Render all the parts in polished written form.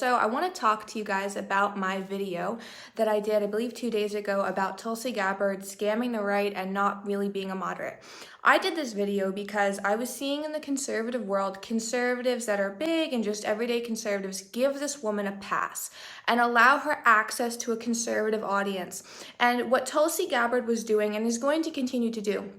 So I want to talk to you guys about my video that I did, I believe 2 days ago, about Tulsi Gabbard scamming the right and not really being a moderate. I did this video because I was seeing in the conservative world, conservatives that are big and just everyday conservatives give this woman a pass and allow her access to a conservative audience. And what Tulsi Gabbard was doing and is going to continue to do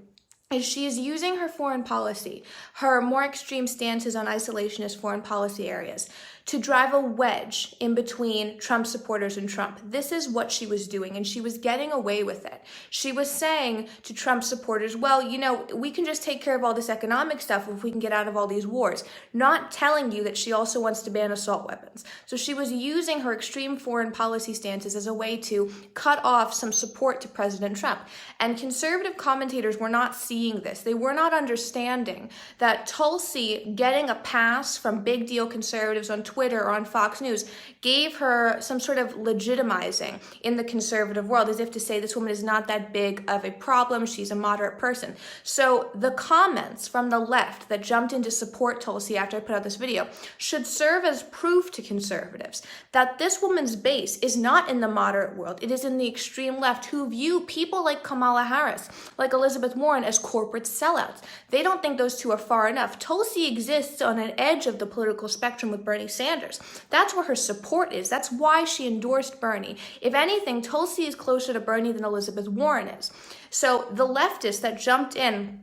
is she is using her foreign policy, her more extreme stances on isolationist foreign policy areas, to drive a wedge in between Trump supporters and Trump. This is what she was doing, and she was getting away with it. She was saying to Trump supporters, well, you know, we can just take care of all this economic stuff if we can get out of all these wars, not telling you that she also wants to ban assault weapons. So she was using her extreme foreign policy stances as a way to cut off some support to President Trump. And conservative commentators were not seeing this. They were not understanding that Tulsi getting a pass from big deal conservatives on Twitter or on Fox News gave her some sort of legitimizing in the conservative world, as if to say this woman is not that big of a problem, she's a moderate person. So the comments from the left that jumped in to support Tulsi after I put out this video should serve as proof to conservatives that this woman's base is not in the moderate world, it is in the extreme left, who view people like Kamala Harris, like Elizabeth Warren, as corporate sellouts. They don't think those two are far enough. Tulsi exists on an edge of the political spectrum with Bernie Sanders. That's where her support is. That's why she endorsed Bernie. If anything, Tulsi is closer to Bernie than Elizabeth Warren is. So the leftists that jumped in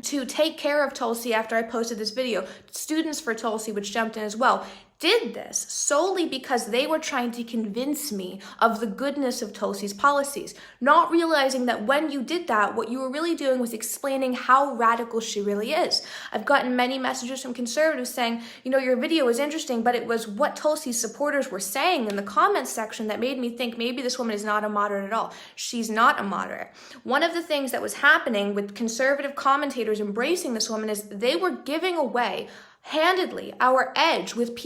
to take care of Tulsi after I posted this video, Students for Tulsi, which jumped in as well, did this solely because they were trying to convince me of the goodness of Tulsi's policies, not realizing that when you did that, what you were really doing was explaining how radical she really is. I've gotten many messages from conservatives saying, you know, your video was interesting, but it was what Tulsi's supporters were saying in the comments section that made me think maybe this woman is not a moderate at all. She's not a moderate. One of the things that was happening with conservative commentators embracing this woman is they were giving away handedly our edge with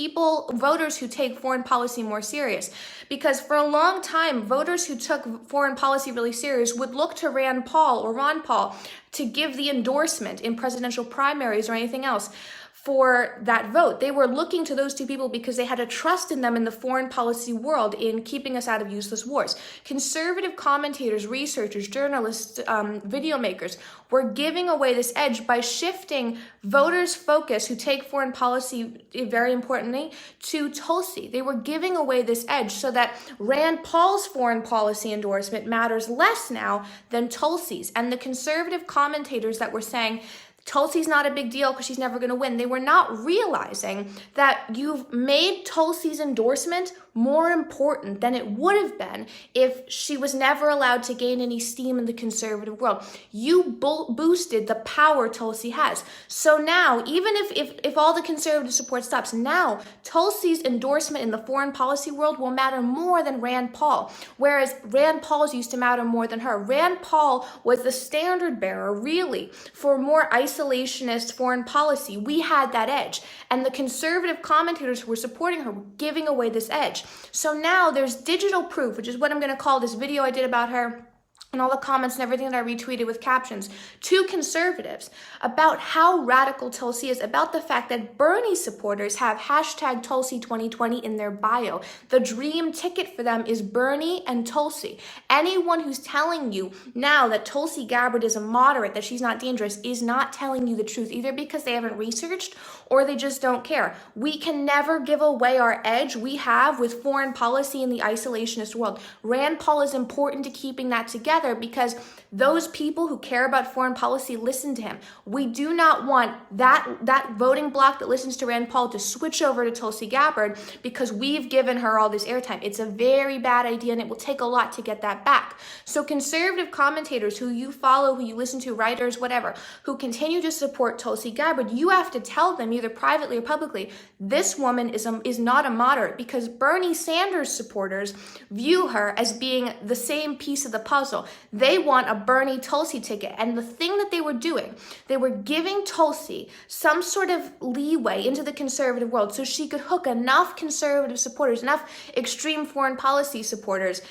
voters who take foreign policy more serious. Because for a long time, voters who took foreign policy really serious would look to Rand Paul or Ron Paul to give the endorsement in presidential primaries or anything else for that vote. They were looking to those two people because they had a trust in them in the foreign policy world in keeping us out of useless wars. Conservative commentators, researchers, journalists, video makers were giving away this edge by shifting voters' focus who take foreign policy, very importantly, to Tulsi. They were giving away this edge so that Rand Paul's foreign policy endorsement matters less now than Tulsi's. And the conservative commentators that were saying, Tulsi's not a big deal because she's never going to win, they were not realizing that you've made Tulsi's endorsement more important than it would have been if she was never allowed to gain any steam in the conservative world. You boosted the power Tulsi has. So now, even if all the conservative support stops, now Tulsi's endorsement in the foreign policy world will matter more than Rand Paul, whereas Rand Paul's used to matter more than her. Rand Paul was the standard bearer, really, for more isolationist foreign policy. We had that edge, and the conservative commentators who were supporting her were giving away this edge. So now there's digital proof, which is what I'm going to call this video I did about her and all the comments and everything that I retweeted with captions, to conservatives about how radical Tulsi is, about the fact that Bernie supporters have hashtag Tulsi 2020 in their bio. The dream ticket for them is Bernie and Tulsi. Anyone who's telling you now that Tulsi Gabbard is a moderate, that she's not dangerous, is not telling you the truth, either because they haven't researched or they just don't care. We can never give away our edge we have with foreign policy in the isolationist world. Rand Paul is important to keeping that together, because those people who care about foreign policy listen to him. We do not want that voting bloc that listens to Rand Paul to switch over to Tulsi Gabbard because we've given her all this airtime. It's a very bad idea, and it will take a lot to get that back. So conservative commentators who you follow, who you listen to, writers, whatever, who continue to support Tulsi Gabbard, you have to tell them either privately or publicly, this woman is not a moderate, because Bernie Sanders supporters view her as being the same piece of the puzzle. They want a Bernie Tulsi ticket. And the thing that they were doing, they were giving Tulsi some sort of leeway into the conservative world so she could hook enough conservative supporters, enough extreme foreign policy supporters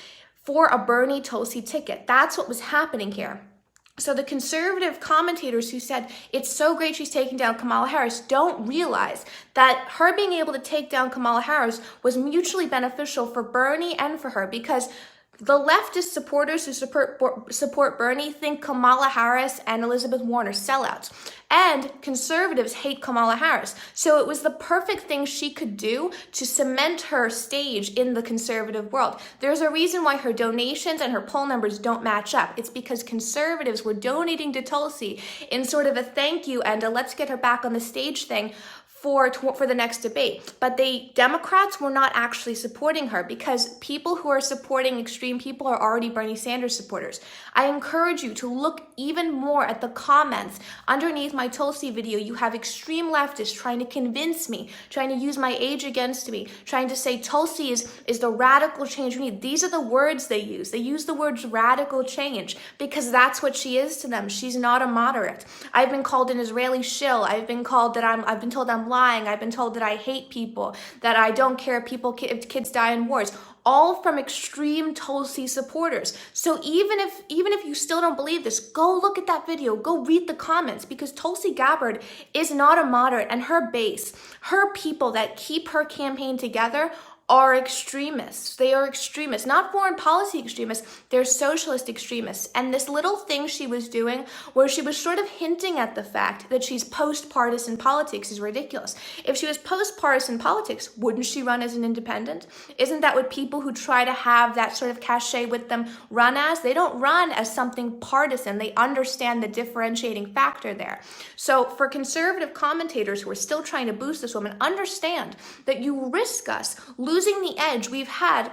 for a Bernie Tulsi ticket. That's what was happening here. So the conservative commentators who said it's so great she's taking down Kamala Harris don't realize that her being able to take down Kamala Harris was mutually beneficial for Bernie and for her, because the leftist supporters who support Bernie think Kamala Harris and Elizabeth Warren are sellouts. And conservatives hate Kamala Harris. So it was the perfect thing she could do to cement her stage in the conservative world. There's a reason why her donations and her poll numbers don't match up. It's because conservatives were donating to Tulsi in sort of a thank you and a let's get her back on the stage thing for the next debate. But Democrats were not actually supporting her, because people who are supporting extreme people are already Bernie Sanders supporters. I encourage you to look even more at the comments underneath my Tulsi video. You have extreme leftists trying to convince me, trying to use my age against me, trying to say Tulsi is the radical change we need. These are the words they use. They use the words radical change because that's what she is to them. She's not a moderate. I've been called an Israeli shill. I've been told that I'm lying. I've been told that I hate people, that I don't care if kids die in wars, all from extreme Tulsi supporters. So even if you still don't believe this, go look at that video, go read the comments, because Tulsi Gabbard is not a moderate, and her base, her people that keep her campaign together are extremists. They are extremists, not foreign policy extremists, they're socialist extremists. And this little thing she was doing where she was sort of hinting at the fact that she's post-partisan politics is ridiculous. If she was post-partisan politics, wouldn't she run as an independent? Isn't that what people who try to have that sort of cachet with them run as? They don't run as something partisan. They understand the differentiating factor there. So for conservative commentators who are still trying to boost this woman, understand that you risk us losing the edge we've had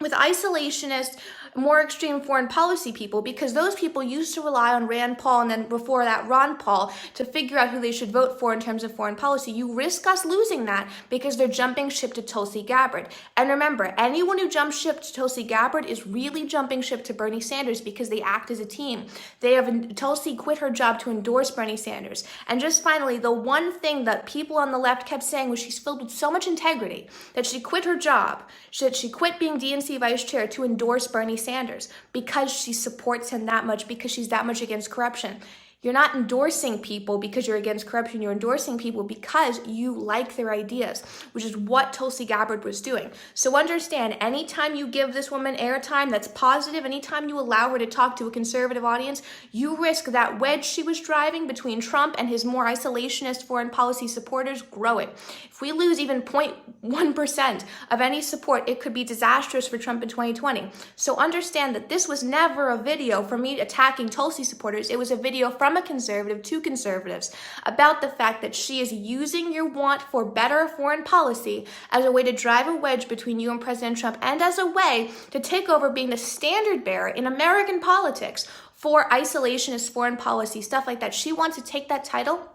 with isolationist, more extreme foreign policy people, because those people used to rely on Rand Paul and then before that Ron Paul to figure out who they should vote for in terms of foreign policy. You risk us losing that because they're jumping ship to Tulsi Gabbard. And remember, anyone who jumps ship to Tulsi Gabbard is really jumping ship to Bernie Sanders because they act as a team. Tulsi quit her job to endorse Bernie Sanders. And just finally, the one thing that people on the left kept saying was she's filled with so much integrity that she quit her job, that she quit being DNC vice chair to endorse Bernie Sanders because she supports him that much, because she's that much against corruption. You're not endorsing people because you're against corruption. You're endorsing people because you like their ideas, which is what Tulsi Gabbard was doing. So understand, anytime you give this woman airtime that's positive, anytime you allow her to talk to a conservative audience, you risk that wedge she was driving between Trump and his more isolationist foreign policy supporters growing. If we lose even 0.1% of any support, it could be disastrous for Trump in 2020. So understand that this was never a video for me attacking Tulsi supporters. It was a video from a conservative to conservatives about the fact that she is using your want for better foreign policy as a way to drive a wedge between you and President Trump, and as a way to take over being the standard bearer in American politics for isolationist foreign policy, stuff like that. She wants to take that title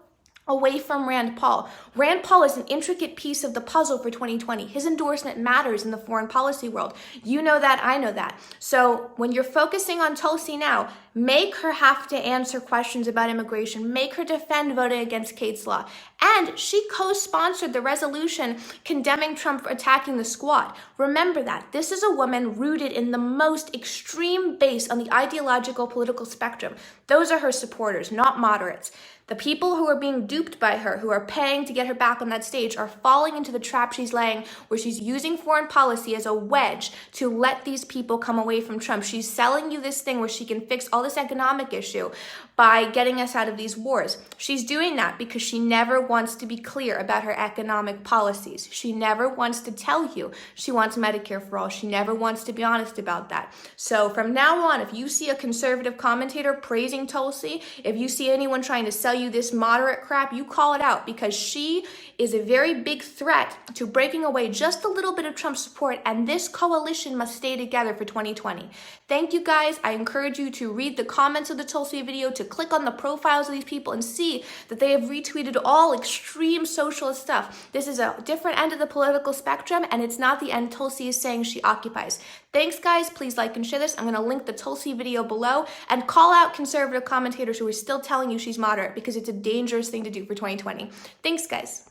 away from Rand Paul. Rand Paul is an intricate piece of the puzzle for 2020. His endorsement matters in the foreign policy world. You know that, I know that. So when you're focusing on Tulsi now, make her have to answer questions about immigration. Make her defend voting against Kate's law. And she co-sponsored the resolution condemning Trump for attacking the squad. Remember that. This is a woman rooted in the most extreme base on the ideological political spectrum. Those are her supporters, not moderates. The people who are being duped by her, who are paying to get her back on that stage, are falling into the trap she's laying, where she's using foreign policy as a wedge to let these people come away from Trump. She's selling you this thing where she can fix all this economic issue by getting us out of these wars. She's doing that because she never wants to be clear about her economic policies. She never wants to tell you she wants Medicare for all. She never wants to be honest about that. So from now on, if you see a conservative commentator praising Tulsi, if you see anyone trying to sell you this moderate crap, you call it out, because she is a very big threat to breaking away just a little bit of Trump support, and this coalition must stay together for 2020. Thank you guys. I encourage you to read the comments of the Tulsi video, to click on the profiles of these people and see that they have retweeted all extreme socialist stuff. This is a different end of the political spectrum, and it's not the end Tulsi is saying she occupies. Thanks guys, please like and share this. I'm going to link the Tulsi video below, and call out conservative commentators who are still telling you she's moderate, because it's a dangerous thing to do for 2020. Thanks guys.